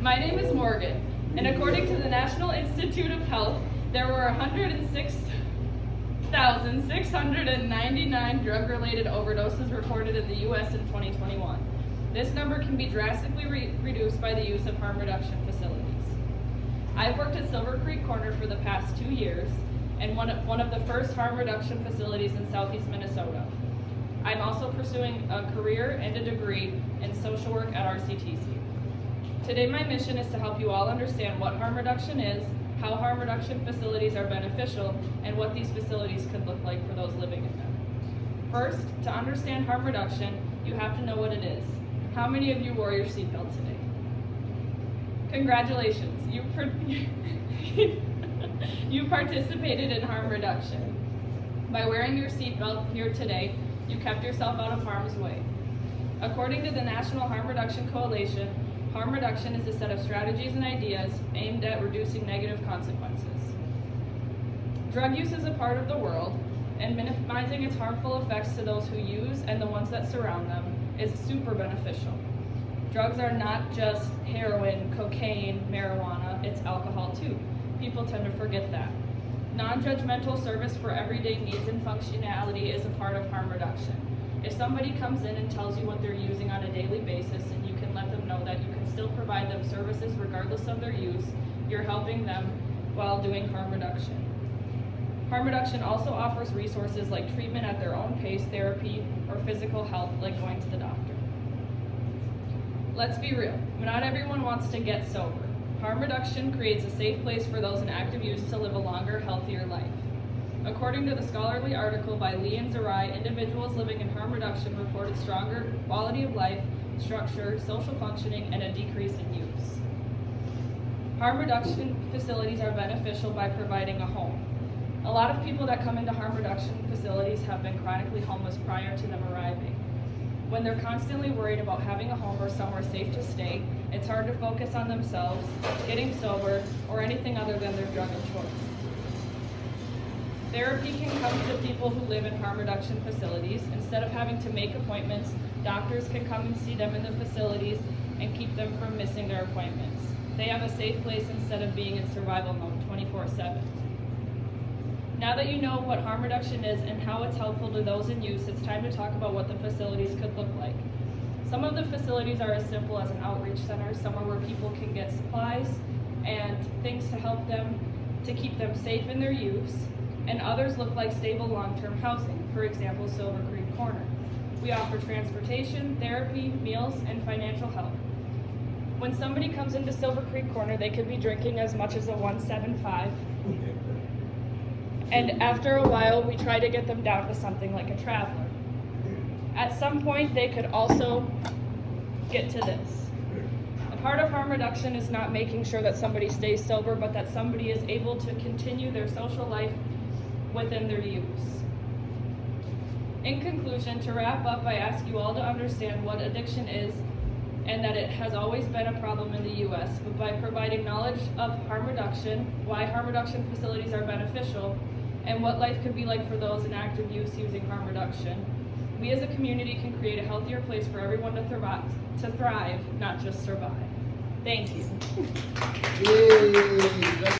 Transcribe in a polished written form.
My name is Morgan, and according to the National Institute of Health, there were 106,699 drug-related overdoses reported in the U.S. in 2021. This number can be drastically reduced by the use of harm reduction facilities. I've worked at Silver Creek Corner for the past 2 years, and one of the first harm reduction facilities in southeast Minnesota. I'm also pursuing a career and a degree in social work at RCTC. Today my mission is to help you all understand what harm reduction is, how harm reduction facilities are beneficial, and what these facilities could look like for those living in them. First, to understand harm reduction, you have to know what it is. How many of you wore your seatbelt today? Congratulations, you participated in harm reduction. By wearing your seatbelt here today, you kept yourself out of harm's way. According to the National Harm Reduction Coalition, harm reduction is a set of strategies and ideas aimed at reducing negative consequences. Drug use is a part of the world, and minimizing its harmful effects to those who use and the ones that surround them is super beneficial. Drugs are not just heroin, cocaine, marijuana, it's alcohol too. People tend to forget that. Non-judgmental service for everyday needs and functionality is a part of harm reduction. If somebody comes in and tells you what they're using on a daily basis and you can let them know that you can still provide them services regardless of their use, you're helping them while doing harm reduction. Harm reduction also offers resources like treatment at their own pace, therapy, or physical health like going to the doctor. Let's be real, not everyone wants to get sober. Harm reduction creates a safe place for those in active use to live a longer, healthier life. According to the scholarly article by Lee and Zerai, individuals living in harm reduction reported stronger quality of life, structure, social functioning, and a decrease in use. Harm reduction facilities are beneficial by providing a home. A lot of people that come into harm reduction facilities have been chronically homeless prior to them arriving. When they're constantly worried about having a home or somewhere safe to stay, it's hard to focus on themselves, getting sober, or anything other than their drug of choice. Therapy can come to people who live in harm reduction facilities. Instead of having to make appointments, doctors can come and see them in the facilities and keep them from missing their appointments. They have a safe place instead of being in survival mode 24/7. Now that you know what harm reduction is and how it's helpful to those in use, it's time to talk about what the facilities could look like. Some of the facilities are as simple as an outreach center, somewhere where people can get supplies and things to help them to keep them safe in their use, and others look like stable long-term housing, for example, Silver Creek Corner. We offer transportation, therapy, meals, and financial help. When somebody comes into Silver Creek Corner, they could be drinking as much as a 1.75, and after a while, we try to get them down to something like a traveler. At some point, they could also get to this. A part of harm reduction is not making sure that somebody stays sober, but that somebody is able to continue their social life within their use. In conclusion, to wrap up, I ask you all to understand what addiction is and that it has always been a problem in the U.S., but by providing knowledge of harm reduction, why harm reduction facilities are beneficial, and what life could be like for those in active use using harm reduction, we as a community can create a healthier place for everyone to thrive, not just survive. Thank you. Yay.